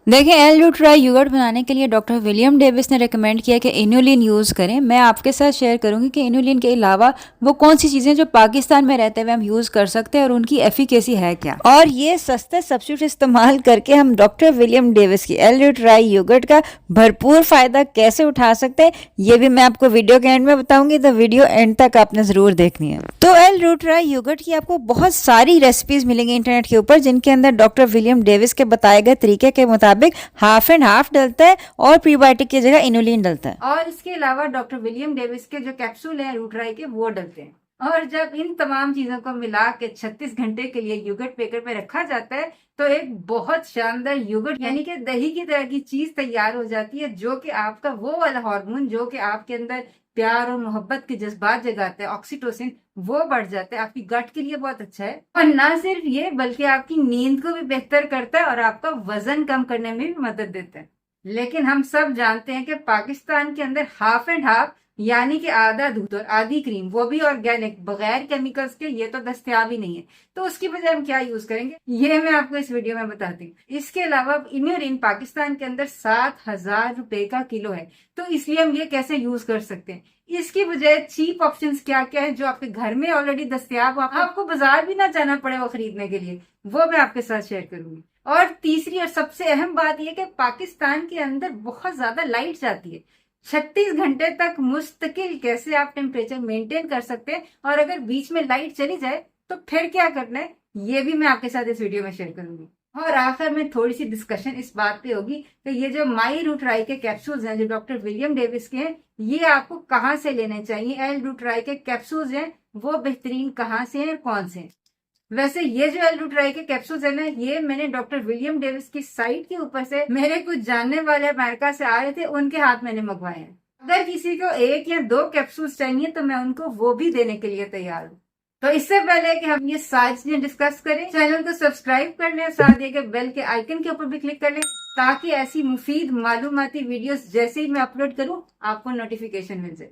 देखिए, एल-ल्यूट्राई योगर्ट बनाने के लिए डॉक्टर विलियम डेविस ने रिकमेंड किया कि इनुलिन यूज़ करें। मैं आपके साथ शेयर करूंगी कि इनुलिन के अलावा वो कौन सी चीज़ें जो पाकिस्तान में रहते हुए हम यूज़ कर सकते हैं और उनकी एफिकेसी है क्या, और ये सस्ते सब्सिट्यूट इस्तेमाल करके हम डॉक्टर विलियम डेविस की एल-ल्यूट्राई योगर्ट का भरपूर फ़ायदा कैसे उठा सकते हैं, ये भी मैं आपको वीडियो के एंड में बताऊंगी। तो वीडियो एंड तक आपने ज़रूर देखनी है। तो एल-ल्यूट्राई योगर्ट की आपको बहुत सारी रेसिपीज़ मिलेंगी इंटरनेट के ऊपर, जिनके अंदर डॉक्टर विलियम डेविस के बताए गए तरीके के मुताबिक हाफ एंड हाफ डलता है और प्रीबायोटिक की जगह इनुलिन डलता है, और इसके अलावा डॉक्टर विलियम डेविस के जो कैप्सूल हैं रूट्राई के, वो डलते हैं। और जब इन तमाम चीजों को मिला के 36 घंटे के लिए योगर्ट पेकर पे रखा जाता है तो एक बहुत शानदार योगर्ट यानी कि दही की तरह की चीज तैयार हो जाती है, जो कि आपका वो वाला हार्मोन जो कि आपके अंदर प्यार और मोहब्बत के जज्बात जगाते हैं, ऑक्सीटोसिन, वो बढ़ जाता है। आपकी गट के लिए बहुत अच्छा है, और ना सिर्फ ये बल्कि आपकी नींद को भी बेहतर करता है और आपका वजन कम करने में भी मदद देता है। लेकिन हम सब जानते हैं कि पाकिस्तान के अंदर हाफ एंड हाफ यानी कि आधा दूध और आधी क्रीम, वो भी ऑर्गेनिक बगैर केमिकल्स के, ये तो दस्तयाब ही नहीं है। तो उसकी बजाय हम क्या यूज करेंगे, ये मैं आपको इस वीडियो में बताती हूँ। इसके अलावा इन्यूरिन पाकिस्तान के अंदर 7,000 रुपए का किलो है, तो इसलिए हम ये कैसे यूज कर सकते हैं। इसकी बजाय चीप ऑप्शंस क्या क्या है जो आपके घर में ऑलरेडी दस्तयाब हो, आपको बाजार भी ना जाना पड़े वो खरीदने के लिए, वो मैं आपके साथ शेयर करूंगी। और तीसरी और सबसे अहम बात यह कि पाकिस्तान के अंदर बहुत ज्यादा लाइट जाती है। 36 घंटे तक मुस्तकिल कैसे आप टेम्परेचर मेंटेन कर सकते हैं, और अगर बीच में लाइट चली जाए तो फिर क्या करना है, ये भी मैं आपके साथ इस वीडियो में शेयर करूंगी। और आखिर में थोड़ी सी डिस्कशन इस बात पे होगी कि ये जो माई-रूट्राई के कैप्सूल्स हैं जो डॉक्टर विलियम डेविस के हैं, ये आपको कहाँ से लेने चाहिए। एल-रूट्राई के कैप्सूल्स हैं वो बेहतरीन कहाँ से हैं, कौन से हैं। वैसे ये जो एल-ल्यूट्राई के कैप्सूल्स है ना, ये मैंने डॉक्टर विलियम डेविस की साइट के ऊपर से मेरे कुछ जानने वाले अमेरिका से आ रहे थे, उनके हाथ मैंने मंगवाए हैं। अगर किसी को 1 या 2 कैप्सूल्स चाहिए तो मैं उनको वो भी देने के लिए तैयार हूँ। तो इससे पहले कि हम ये सारी चीजें डिस्कस करें, चैनल को सब्सक्राइब कर लें, साथ दिए गए बेल के आइकन के ऊपर भी क्लिक कर लें, ताकि ऐसी मुफीद मालूमाती वीडियोस जैसे ही मैं अपलोड करूँ आपको नोटिफिकेशन मिल जाए।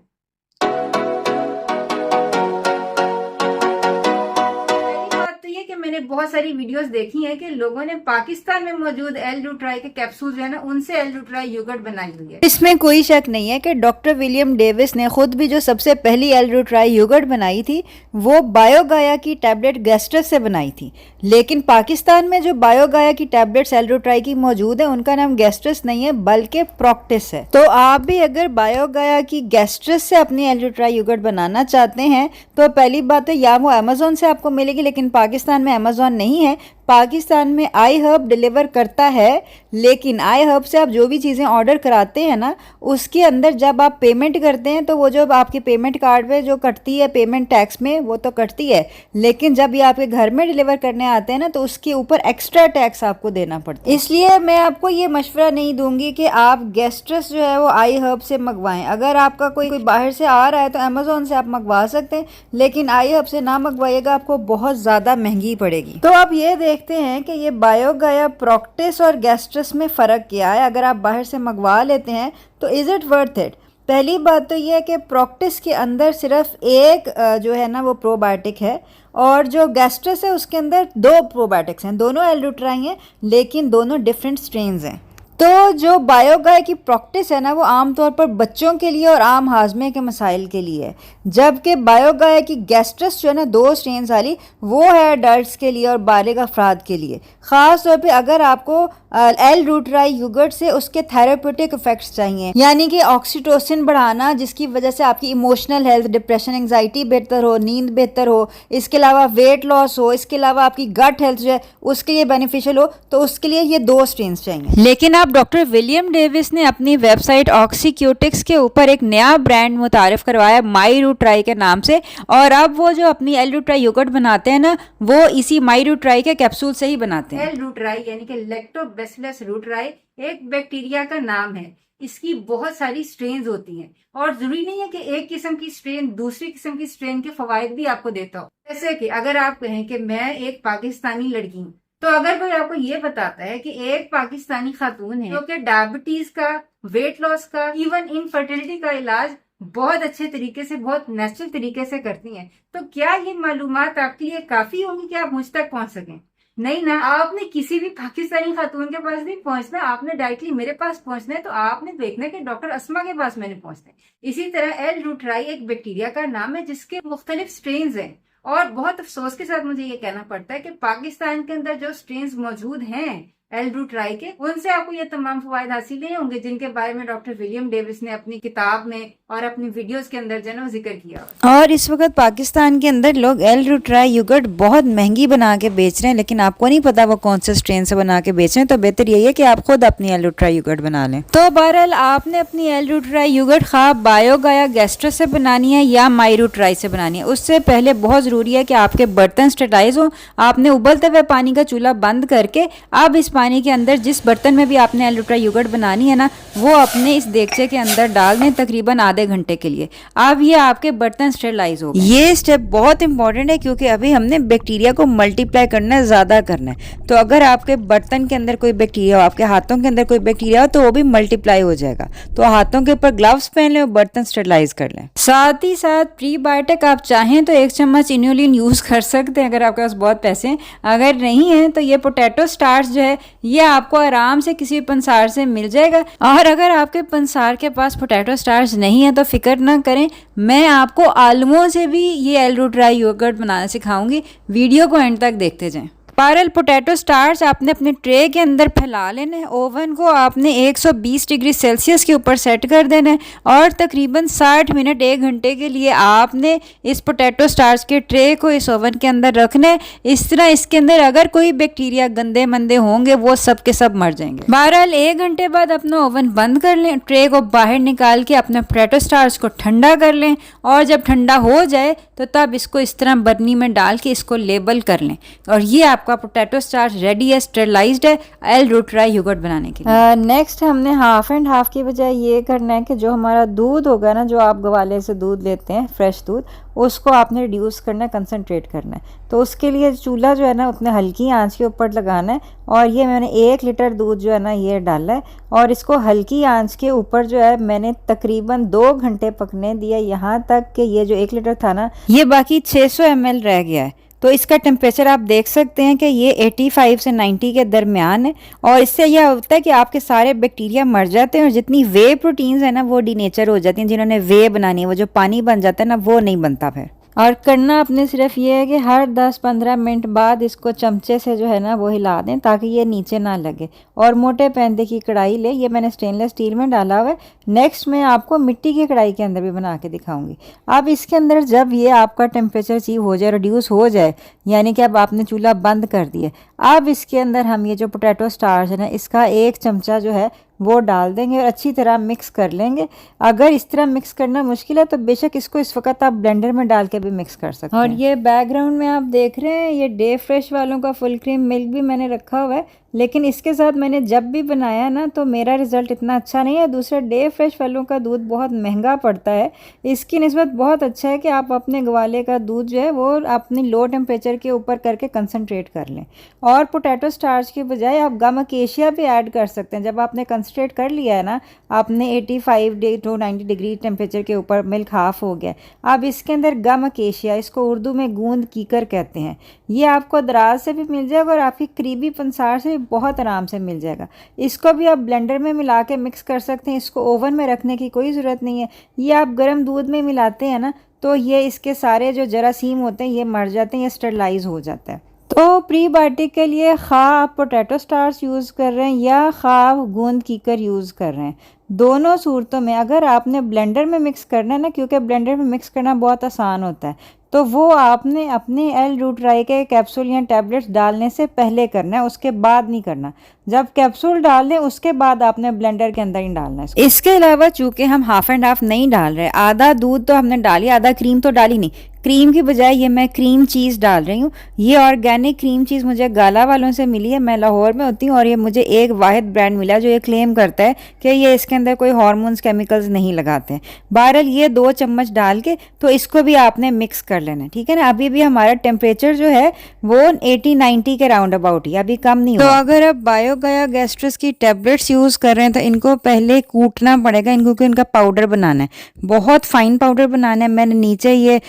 कि मैंने बहुत सारी वीडियोस देखी हैं कि लोगों ने पाकिस्तान में मौजूद एल-ल्यूट्राई के कैप्सूल जो है ना, उनसे एल-ल्यूट्राई योगर्ट बनाई हुई है। इसमें कोई शक नहीं है कि डॉक्टर विलियम डेविस ने खुद भी जो सबसे पहली एल-ल्यूट्राई योगर्ट बनाई थी वो बायोगाया की टैबलेट गैस्ट्रस से बनाई थी। लेकिन पाकिस्तान में जो बायोगाया की टैबलेट्स एल-ल्यूट्राई की मौजूद है उनका नाम गैस्ट्रस नहीं है बल्कि प्रॉक्टिस है। तो आप भी अगर बायोगाया की गैस्ट्रस से अपनी एल-ल्यूट्राई योगर्ट बनाना चाहते हैं तो पहली बात है या वो अमेजोन से आपको मिलेगी, लेकिन पाकिस्तान में अमेजोन नहीं है। पाकिस्तान में आई हर्ब डिलीवर करता है, लेकिन आई हर्ब से आप जो भी चीज़ें ऑर्डर कराते हैं ना, उसके अंदर जब आप पेमेंट करते हैं तो वो जो आपके पेमेंट कार्ड पे जो कटती है पेमेंट टैक्स में, वो तो कटती है, लेकिन जब ये आपके घर में डिलीवर करने आते हैं ना तो उसके ऊपर एक्स्ट्रा टैक्स आपको देना पड़ता है। इसलिए मैं आपको ये मशवरा नहीं दूंगी कि आप गैस्ट्रस जो है वो आई हर्ब से मंगवाएं। अगर आपका कोई बाहर से आ रहा है तो अमेजोन से आप मंगवा सकते हैं, लेकिन आई हर्ब से ना मंगवाइएगा, आपको बहुत ज़्यादा महंगी पड़ेगी। तो आप ये देखते हैं कि ये बायोगाया, प्रॉक्टिस और गैस्ट्रस में फ़र्क क्या है। अगर आप बाहर से मंगवा लेते हैं तो इज़ इट वर्थ इट। पहली बात तो ये है कि प्रॉक्टिस के अंदर सिर्फ एक जो है ना वो प्रोबायोटिक है, और जो गैस्ट्रस है उसके अंदर 2 प्रोबायोटिक्स हैं। दोनों एल-ल्यूट्राई हैं लेकिन दोनों डिफरेंट स्ट्रेन्स हैं। तो जो बायोगाया की प्रॉक्टिस है ना वो आमतौर पर बच्चों के लिए और आम हाजमे के मसाइल के लिए है, जबकि बायोगाया की गैस्ट्रस जो है ना 2 स्ट्रेन्स वाली, वो है अडल्ट्स के लिए और बालिग अफराद के लिए। ख़ास तौर पे अगर आपको एल-ल्यूट्राई योगर्ट से उसके थेरेप्यूटिक इफेक्ट्स चाहिए, यानी कि ऑक्सीटोसिन बढ़ाना जिसकी वजह से आपकी इमोशनल हेल्थ, डिप्रेशन, एंग्जाइटी बेहतर हो, नींद बेहतर हो, इसके अलावा वेट लॉस हो, इसके अलावा आपकी गट हेल्थ जो है उसके लिए बेनिफिशियल हो, तो उसके लिए ये 2 स्ट्रेन्स चाहिए। लेकिन आप डॉक्टर विलियम डेविस ने अपनी वेबसाइट ऑक्सीक्यूटिक्स के ऊपर एक नया ब्रांड मुतारिफ करवाया माई-रूट्राई के नाम से, और अब वो जो अपनी एल-ल्यूट्राई योगर्ट बनाते हैं ना वो इसी माई-रूट्राई के कैप्सूल से ही बनाते हैं। एल-ल्यूट्राई यानी कि लैक्टोबैसिलस रूट्राई एक बैक्टीरिया का नाम है। इसकी बहुत सारी स्ट्रेन्स होती हैं, और जरूरी नहीं है कि एक किस्म की स्ट्रेन दूसरी किस्म की स्ट्रेन के फवायद भी आपको देता हो। जैसे कि अगर आप कहें कि मैं एक पाकिस्तानी लड़की हूँ, तो अगर कोई आपको ये बताता है कि एक पाकिस्तानी खातून है जो कि डायबिटीज का, वेट लॉस का, इवन इनफर्टिलिटी का इलाज बहुत अच्छे तरीके से, बहुत नेचुरल तरीके से करती हैं, तो क्या ये मालूमात आपके लिए काफी होंगी कि आप मुझ तक पहुंच सकें। नहीं ना, आपने किसी भी पाकिस्तानी खातून के पास नहीं पहुंचना, आपने डायरेक्टली मेरे पास पहुंचना है। तो आपने देखना है कि डॉक्टर अस्मा के पास मैंने पहुंचना है। इसी तरह एल रूट्राई एक बैक्टीरिया का नाम है जिसके मुख्तलिफ स्ट्रेन हैं, और बहुत अफसोस के साथ मुझे ये कहना पड़ता है कि पाकिस्तान के अंदर जो स्ट्रेन मौजूद हैं एल रूट्राई के, उनसे आपको ये तमाम फवायद हासिल नहीं होंगे जिनके बारे में डॉक्टर विलियम डेविस ने अपनी किताब में और अपनी वीडियोस के अंदर जो है जिक्र किया। और इस वक्त पाकिस्तान के अंदर लोग एल रूट्राई योगर्ट बहुत महंगी बना के बेच रहे हैं, लेकिन आपको नहीं पता वो कौन से स्ट्रेन से बना के बेच रहे हैं। तो बेहतर यही है कि आप खुद अपनी एल रूट्राई योगर्ट बना लें। तो बहरहाल आपने अपनी एल रूट्राई योगर्ट खा बायोगाया गैस्ट्रस से बनानी है या माई रूट्राई से बनानी है, उससे पहले बहुत ज़रूरी है कि आपके बर्तन स्टेरिलाइज हो। आपने उबलते हुए पानी का चूल्हा बंद करके अब इस पानी के अंदर जिस बर्तन में भी आपने एल रूट्राई योगर्ट बनानी है ना, वो अपने इस देगचे के अंदर डाल दें तकरीबन आधे घंटे के लिए। अब ये आपके बर्तन स्टेरिलाइज हो गए। ये स्टेप बहुत इंपॉर्टेंट है क्योंकि अभी हमने बैक्टीरिया को मल्टीप्लाई करना है, ज़्यादा करना है। तो अगर आपके बर्तन के अंदर कोई बैक्टीरिया हो, आपके हाथों के अंदर कोई बैक्टीरिया हो, तो वो भी मल्टीप्लाई हो जाएगा। तो हाथों के ऊपर ग्लव्स पहन लें और बर्तन स्टेरिलाइज कर लें। साथ ही साथ प्रीबायोटिक आप चाहें तो 1 चम्मच इन्यूलिन यूज़ कर सकते हैं अगर आपके पास बहुत पैसे हैं। अगर नहीं है तो ये पोटैटो स्टार्च जो है ये आपको आराम से किसी पंसार से मिल जाएगा। और अगर आपके पंसार के पास पोटैटो स्टार्च नहीं है तो फिक्र ना करें, मैं आपको आलुओं से भी ये एल रूट्राई योगर्ट बनाना सिखाऊंगी। वीडियो को एंड तक देखते जाएं। पारल पोटैटो स्टार्च आपने अपने ट्रे के अंदर फैला लेना है। ओवन को आपने 120 डिग्री सेल्सियस के ऊपर सेट कर देना है और तकरीबन 60 मिनट 1 घंटे के लिए आपने इस पोटैटो स्टार्च के ट्रे को इस ओवन के अंदर रखना है। इस तरह इसके अंदर अगर कोई बैक्टीरिया गंदे मंदे होंगे वो सब के सब मर जाएंगे। बहरहाल 1 घंटे बाद अपना ओवन बंद कर लें, ट्रे को बाहर निकाल के अपने पोटैटो स्टार्च को ठंडा कर लें और जब ठंडा हो जाए तो तब इसको इस तरह बर्नी में डाल के इसको लेबल कर लें और ये आपका पोटैटो स्टार्च रेडी है, स्टेरिलाइज्ड है एल रूट्राई योगर्ट बनाने के लिए। नेक्स्ट हमने हाफ एंड हाफ की बजाय ये करना है कि जो हमारा दूध होगा ना, जो आप गवाले से दूध लेते हैं फ्रेश दूध, उसको आपने रिड्यूस करना है, कंसनट्रेट करना है। तो उसके लिए चूल्हा जो है ना उतने हल्की आंच के ऊपर लगाना है और ये मैंने 1 लीटर दूध जो है ना ये डाला है और इसको हल्की आंच के ऊपर जो है मैंने तकरीबन 2 घंटे पकने दिया, यहाँ तक कि ये जो 1 लीटर था ना ये बाकी 600 ml रह गया है। तो इसका टेम्परेचर आप देख सकते हैं कि ये 85 से 90 के दरमियान है और इससे यह होता है कि आपके सारे बैक्टीरिया मर जाते हैं और जितनी वे प्रोटीन्स है ना वो डीनेचर हो जाती हैं। जिन्होंने वे बनानी है वो जो पानी बन जाता है ना वो नहीं बनता फिर। और करना अपने सिर्फ ये है कि हर 10-15 मिनट बाद इसको चमचे से जो है ना वो हिला दें ताकि ये नीचे ना लगे। और मोटे पैंदे की कढ़ाई ले, ये मैंने स्टेनलेस स्टील में डाला हुआ है। नेक्स्ट मैं आपको मिट्टी की कढ़ाई के अंदर भी बना के दिखाऊंगी। अब इसके अंदर जब ये आपका टेम्परेचर अचीव हो जाए, रिड्यूस हो जाए, यानी कि अब आपने चूल्हा बंद कर दिया, अब इसके अंदर हम ये जो पोटैटो स्टार्च है ना इसका 1 चमचा जो है वो डाल देंगे और अच्छी तरह मिक्स कर लेंगे। अगर इस तरह मिक्स करना मुश्किल है तो बेशक इसको इस वक्त आप ब्लेंडर में डाल के भी मिक्स कर सकते हैं। और ये बैकग्राउंड में आप देख रहे हैं ये डे फ्रेश वालों का फुल क्रीम मिल्क भी मैंने रखा हुआ है, लेकिन इसके साथ मैंने जब भी बनाया ना तो मेरा रिज़ल्ट इतना अच्छा नहीं है। दूसरा डे फ्रेश वालों का दूध बहुत महंगा पड़ता है, इसकी निस्बत बहुत अच्छा है कि आप अपने ग्वाले का दूध जो है वो अपनी लो टेम्परेचर के ऊपर करके कंसनट्रेट कर लें। और पोटैटो स्टार्च की बजाय आप गम अकेशिया भी ऐड कर सकते हैं। जब आपने कंसनट्रेट कर लिया है ना, आपने 85 to 90 डिग्री टेम्परेचर के ऊपर मिल्क हाफ हो गया, अब इसके अंदर गम अकेशिया, इसको उर्दू में गूंद कीकर कहते हैं, ये आपको दराज से भी मिल जाएगा और आपकी करीबी पंसार से बहुत आराम से मिल जाएगा। इसको भी आप ब्लेंडर में मिला के मिक्स कर सकते हैं, इसको ओवन में रखने की कोई ज़रूरत नहीं है। ये आप गर्म दूध में मिलाते हैं ना तो ये इसके सारे जो जरासीम होते हैं ये मर जाते हैं, ये स्टेरिलाइज हो जाता है। तो प्रीबायोटिक के लिए खा आप पोटैटो स्टार्च यूज़ कर रहे हैं या खा आप गूंद कीकर यूज़ कर रहे हैं, दोनों सूरतों में अगर आपने ब्लेंडर में मिक्स करना है ना, क्योंकि ब्लेंडर में मिक्स करना बहुत आसान होता है, तो वो आपने अपने एल रूट्राई के कैप्सूल या टैबलेट्स डालने से पहले करना है, उसके बाद नहीं करना। जब कैप्सूल डाल दें उसके बाद आपने ब्लेंडर के अंदर ही डालना है। इसके अलावा चूंकि हम हाफ एंड हाफ नहीं डाल रहे, आधा दूध तो हमने डाली, आधा क्रीम तो डाली नहीं, क्रीम की बजाय ये मैं क्रीम चीज़ डाल रही हूँ। ये ऑर्गेनिक क्रीम चीज़ मुझे गाला वालों से मिली है, मैं लाहौर में होती हूँ और ये मुझे एक वाहिद ब्रांड मिला जो ये क्लेम करता है कि ये इसके अंदर कोई हार्मोन्स केमिकल्स नहीं लगाते हैं। बहरहाल ये 2 चम्मच डाल के तो इसको भी आपने मिक्स कर लेना है, ठीक है ना। अभी भी हमारा टेम्परेचर जो है वो 80-90 के राउंड अबाउट ही, अभी कम नहीं हुआ। तो अगर आप बायोगाया गैस्ट्रस की टैबलेट्स यूज़ कर रहे हैं तो इनको पहले कूटना पड़ेगा, इनको इनका पाउडर बनाना है, बहुत फाइन पाउडर बनाना है। मैंने नीचे ये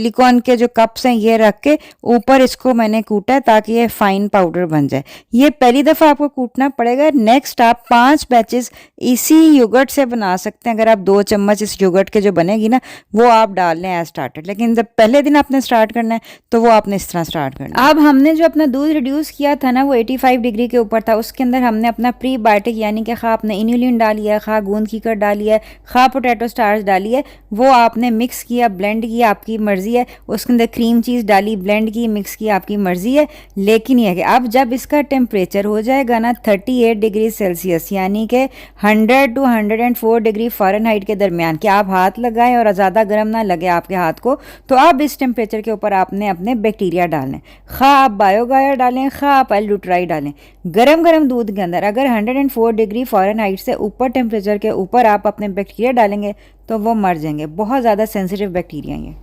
सिलिकॉन के जो कप्स हैं ये रख के ऊपर इसको मैंने कूटा है ताकि ये फाइन पाउडर बन जाए। ये पहली दफ़ा आपको कूटना पड़ेगा। नेक्स्ट आप 5 बैचेस इसी योगर्ट से बना सकते हैं। अगर आप 2 चम्मच इस योगर्ट के जो बनेगी ना वो आप डाल लें एज स्टार्टर, लेकिन जब पहले दिन आपने स्टार्ट करना है तो वो आपने इस तरह स्टार्ट करना है। अब हमने जो अपना दूध रिड्यूस किया था ना वो 85 डिग्री के ऊपर था, उसके अंदर हमने अपना प्रीबायोटिक यानी कि खा आपने इन्यूलिन डाली है, खा गूंद कीकर डाली है, खा पोटैटो स्टार्च डाली है, वो आपने मिक्स किया, ब्लेंड किया, आपकी मर्जी है। उसके अंदर क्रीम चीज़ डाली, ब्लेंड की, मिक्स की, आपकी मर्जी है। लेकिन यह है कि अब जब इसका टेम्परेचर हो जाएगा ना 38 डिग्री सेल्सियस यानी कि 100 to 104 डिग्री फ़ारेनहाइट के दरमियान, कि आप हाथ लगाएं और ज़्यादा गर्म ना लगे आपके हाथ को, तो अब इस टेम्परेचर के ऊपर आपने अपने बैक्टीरिया डालने। खा आप बायोगायर डालें, खा आप एल-ल्यूट्राई डालें। गरम गरम दूध के अंदर अगर 104 डिग्री फ़ारेनहाइट से ऊपर टेम्परेचर के ऊपर आप अपने बैक्टीरिया डालेंगे तो वो मर जाएंगे। बहुत ज़्यादा सेंसिटिव बैक्टीरिया ये।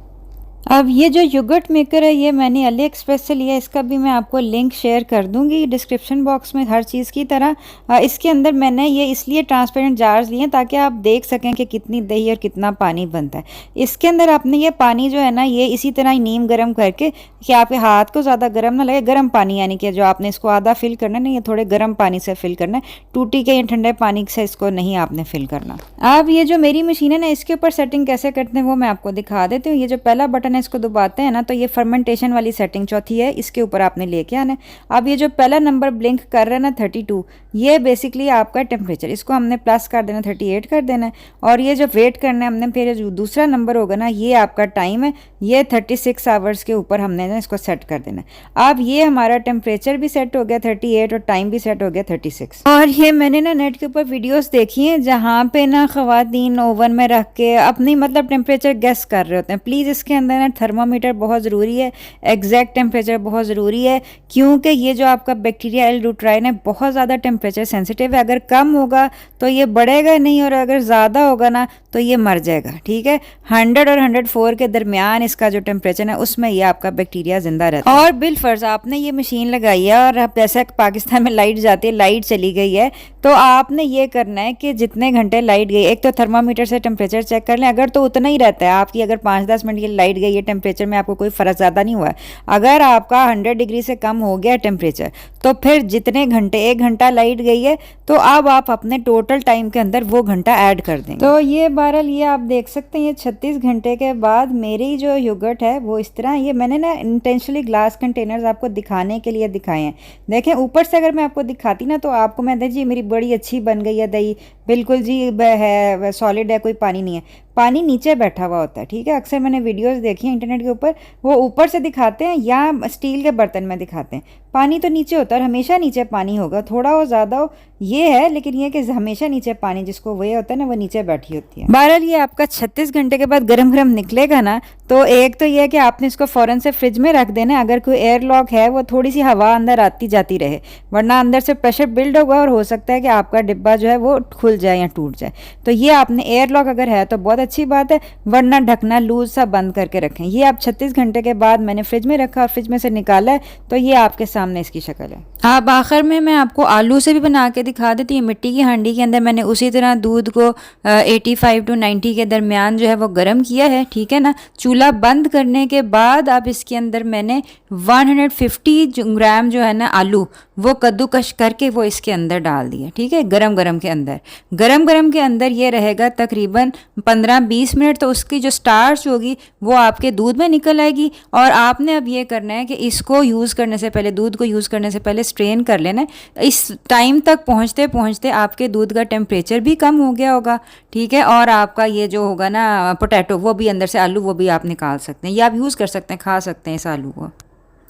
अब ये जो योगर्ट मेकर है ये मैंने अली एक्सप्रेस से लिया, इसका भी मैं आपको लिंक शेयर कर दूंगी डिस्क्रिप्शन बॉक्स में, हर चीज़ की तरह। इसके अंदर मैंने ये इसलिए ट्रांसपेरेंट जार्स लिए ताकि आप देख सकें कि कितनी दही और कितना पानी बनता है। इसके अंदर आपने ये पानी जो है ना ये इसी तरह ही नीम गर्म करके, कि आपके हाथ को ज़्यादा गर्म ना लगे, गर्म पानी यानी कि जो आपने इसको आधा फिल करना है ना, ये थोड़े गर्म पानी से फिल करना है, टूटी के या ठंडे पानी से इसको नहीं आपने फिल करना। अब ये जो मेरी मशीन है ना इसके ऊपर सेटिंग कैसे करते हैं वो मैं आपको दिखा देती हूँ। ये जो पहला बटन है इसको दबाते हैं ना तो ये फर्मेंटेशन वाली सेटिंग चौथी है, इसके ऊपर आपने लेके आना है। अब ये जो पहला नंबर ब्लिंक कर रहा है ना 32, ये बेसिकली आपका टेम्परेचर, इसको हमने प्लस कर देना, 38 कर देना है। और ये जो वेट करना है हमने, फिर जो दूसरा नंबर होगा ना ये आपका टाइम है, ये 36 आवर्स के ऊपर हमने ना इसको सेट कर देना है। अब ये हमारा टेम्परेचर भी सेट हो गया 38 और टाइम भी सेट हो गया 36। और ये मैंने ना नेट के ऊपर वीडियोस देखी हैं जहाँ पे ना ख़वातीन ओवन में रख के अपनी मतलब टेम्परेचर गेस कर रहे होते हैं। प्लीज़ इसके अंदर ना थर्मामीटर बहुत ज़रूरी है, एग्जैक्ट टेम्परेचर बहुत ज़रूरी है, क्योंकि ये जो आपका बैक्टीरिया एल-ल्यूट्राई है बहुत ज़्यादा टेम्परेचर सेंसिटिव है। अगर कम होगा तो ये बढ़ेगा नहीं और अगर ज़्यादा होगा ना तो ये मर जाएगा। ठीक है, 100 और 104 के दरमियान इसका जो टेम्परेचर है उसमें ये आपका बैक्टीरिया जिंदा रहता है। और बिलफर्ज आपने ये मशीन लगाई है और अब जैसे पाकिस्तान में लाइट जाती है, लाइट चली गई है, तो आपने ये करना है कि जितने घंटे लाइट गई, एक तो थर्मामीटर से टेम्परेचर चेक कर लें, अगर तो उतना ही रहता है आपकी, अगर 5-10 मिनट की लाइट गई है टेम्परेचर में आपको कोई फ़र्क ज़्यादा नहीं हुआ है। अगर आपका 100 डिग्री से कम हो गया टेम्परेचर तो फिर जितने घंटे, 1 घंटा लाइट गई है तो अब आप अपने टोटल टाइम के अंदर वो घंटा ऐड कर देंगे। तो ये बहरहाल ये आप देख सकते हैं, ये 36 घंटे के बाद मेरी जो योगर्ट है वो इस तरह, ये मैंने ना इंटेंशनली ग्लास कंटेनर्स आपको दिखाने के लिए दिखाए हैं। देखें ऊपर से अगर मैं आपको दिखाती ना तो आपको मैं जी मेरी बड़ी अच्छी बन गई है दही, बिल्कुल जी है सॉलिड है, कोई पानी नहीं है, पानी नीचे बैठा हुआ होता है। ठीक है, अक्सर मैंने वीडियोस देखी हैं इंटरनेट के ऊपर, वो ऊपर से दिखाते हैं या स्टील के बर्तन में दिखाते हैं, पानी तो नीचे होता है और हमेशा नीचे पानी होगा, थोड़ा हो ज़्यादा हो ये है, लेकिन ये कि हमेशा नीचे पानी जिसको वे होता है ना वो नीचे बैठी होती है। बहरहाल ये आपका 36 घंटे के बाद गरम गरम निकलेगा ना, तो एक तो ये है कि आपने इसको फ़ौरन से फ्रिज में रख देना। अगर कोई एयर लॉक है वो थोड़ी सी हवा अंदर आती जाती रहे, वरना अंदर से प्रेशर बिल्ड होगा और हो सकता है कि आपका डिब्बा जो है वो खुल जाए या टूट जाए। तो ये आपने एयर लॉक अगर है तो बहुत अच्छी बात है, वरना ढकना लूज सा बंद करके रखें। ये आप 36 घंटे के बाद मैंने फ्रिज में रखा और फ्रिज में से निकाला है, तो ये आपके सामने इसकी शक्ल है। अब आखिर में मैं आपको आलू से भी बना के दिखा देती हूँ। मिट्टी की हांडी के अंदर मैंने उसी तरह दूध को 85 to 90 के दरमियान जो है वो गर्म किया है। ठीक है ना, चूल्हा बंद करने के बाद अब इसके अंदर मैंने 150 ग्राम जो है ना आलू वो कद्दूकश करके वो इसके अंदर डाल दिया। ठीक है, गरम गरम के अंदर, गरम गरम के अंदर ये रहेगा तकरीबन 15-20 मिनट, तो उसकी जो स्टार्च होगी वो आपके दूध में निकल आएगी। और आपने अब ये करना है कि इसको यूज़ करने से पहले, दूध को यूज़ करने से पहले स्ट्रेन कर लेना है। इस टाइम तक पहुँचते पहुँचते आपके दूध का टेम्परेचर भी कम हो गया होगा। ठीक है, और आपका ये जो होगा ना पोटैटो, वो भी अंदर से आलू वो भी आप निकाल सकते हैं, या आप यूज़ कर सकते हैं, खा सकते हैं इस आलू को।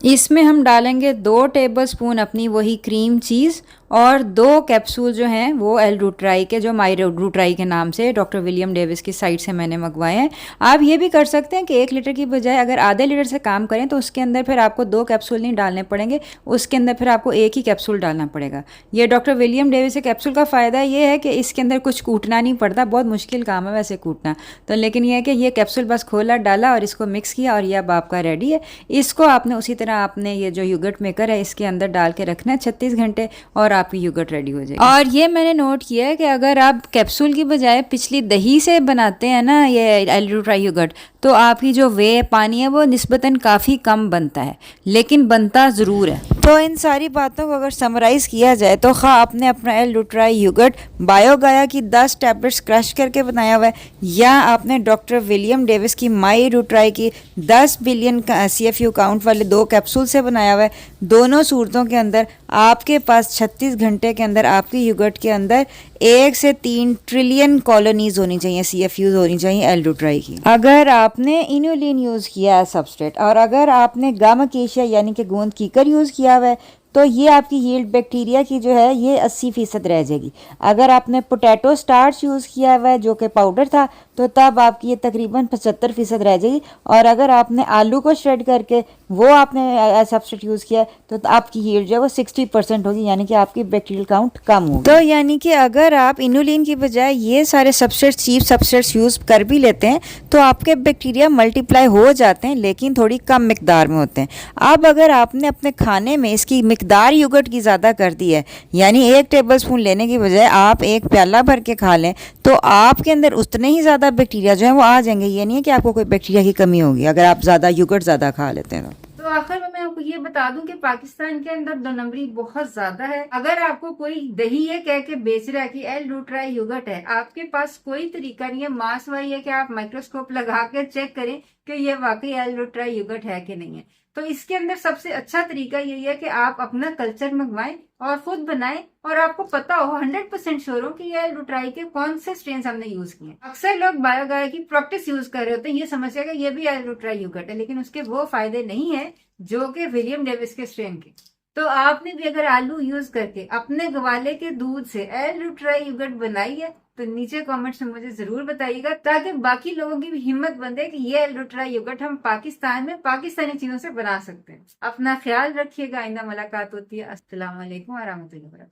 इसमें हम डालेंगे 2 टेबलस्पून अपनी वही क्रीम चीज़ और 2 कैप्सूल जो हैं वो एल-ल्यूट्राई के, जो माई-ल्यूट्राई के नाम से डॉक्टर विलियम डेविस की साइट से मैंने मंगवाए हैं। आप ये भी कर सकते हैं कि 1 लीटर की बजाय अगर आधे लीटर से काम करें तो उसके अंदर फिर आपको 2 कैप्सूल नहीं डालने पड़ेंगे, उसके अंदर फिर आपको 1 ही कैप्सूल डालना पड़ेगा। ये डॉक्टर विलियम डेविस के कैप्सूल का फ़ायदा ये है कि इसके अंदर कुछ कूटना नहीं पड़ता, बहुत मुश्किल काम है वैसे कूटना, तो लेकिन यह है कि ये कैप्सूल बस खोला, डाला और इसको मिक्स किया और ये अब आपका रेडी है। इसको आपने उसी तरह आपने ये जो योगर्ट मेकर है इसके अंदर डाल के रखना है 36 घंटे और आपकी योगर्ट रेडी हो जाएगी। और ये मैंने नोट किया है कि अगर आप कैप्सूल की बजाय पिछली दही से बनाते हैं ना ये एल-ल्यूट्राई योगर्ट, तो आपकी जो वे पानी है वो निस्बतन काफ़ी कम बनता है, लेकिन बनता ज़रूर है। तो इन सारी बातों को अगर समराइज़ किया जाए तो खा आपने अपना एल-ल्यूट्राई योगर्ट बायोगाया की 10 टैबलेट्स क्रश करके बनाया हुआ है, या आपने डॉक्टर विलियम डेविस की माई ल्यूट्राई की 10 बिलियन CFU काउंट वाले 2 कैप्सूल से बनाया हुआ है, दोनों सूरतों के अंदर आपके पास 36 घंटे के अंदर आपकी योगर्ट के अंदर 1 से 3 ट्रिलियन कॉलोनीज होनी चाहिए, CFUs होनी चाहिए एल-ल्यूट्राई की। अगर आपने इन्युलिन यूज़ किया है सबस्ट्रेट, और अगर आपने गामा केशिया यानी कि गोंद कीकर यूज़ किया हुआ है, तो ये आपकी यील्ड बैक्टीरिया की जो है ये 80% रह जाएगी। अगर आपने पोटैटो स्टार्च यूज़ किया हुआ है जो कि पाउडर था, तो तब आपकी ये तकरीबन 75% रह जाएगी। और अगर आपने आलू को श्रेड करके वो आपने सब्सट्रेट यूज़ किया है, तो आपकी यील्ड जो है वो 60% होगी, यानी कि आपकी बैक्टीरियल काउंट कम होगी। तो यानी कि अगर आप इनुलिन की बजाय ये सारे सबस्ट्रेट चीप सबस्ट्रेट्स यूज़ कर भी लेते हैं तो आपके बैक्टीरिया मल्टीप्लाई हो जाते हैं, लेकिन थोड़ी कम मिकदार में होते हैं। अब अगर आपने अपने खाने में इसकी मिकदार योगर्ट की ज़्यादा कर दी है, यानी 1 टेबलस्पून लेने की बजाय आप 1 प्याला भर के खा लें, तो आपके अंदर उतने ही ज़्यादा बैक्टीरिया जो है वो आ जाएंगे। ये नहीं है कि आपको कोई बैक्टीरिया की कमी होगी अगर आप ज़्यादा योगर्ट ज़्यादा खा लेते हैं। तो आखिर में मैं आपको ये बता दूं कि पाकिस्तान के अंदर 2 नंबरी बहुत ज्यादा है। अगर आपको कोई दही है कह के बेच रहा है कि एल-ल्यूट्राई योगर्ट है, आपके पास कोई तरीका नहीं है मास वाई है कि आप माइक्रोस्कोप लगा के चेक करें कि ये वाकई एल-ल्यूट्राई योगर्ट है कि नहीं है। तो इसके अंदर सबसे अच्छा तरीका यही है कि आप अपना कल्चर मंगवाएं और खुद बनाएं, और आपको पता हो 100% श्योर हो कि ये एल-ल्यूट्राई के कौन से स्ट्रेन हमने यूज किए। अक्सर लोग बायोगाया की प्रैक्टिस यूज कर रहे होते हैं ये समझ कि ये भी एल-ल्यूट्राई योगर्ट है, लेकिन उसके वो फायदे नहीं है जो कि विलियम डेविस के स्ट्रेन के। तो आपने भी अगर आलू यूज करके अपने गवाले के दूध से एल-ल्यूट्राई योगर्ट बनाई है तो नीचे कमेंट्स में मुझे जरूर बताइएगा, ताकि बाकी लोगों की भी हिम्मत बंधे कि ये एल-ल्यूट्राई योगर्ट हम पाकिस्तान में पाकिस्तानी चीजों से बना सकते हैं। अपना ख्याल रखिएगा, आइंदा मुलाकात होती है। अस्सलाम वालेकुम व रहमतुल्लाहि व बरकातहू।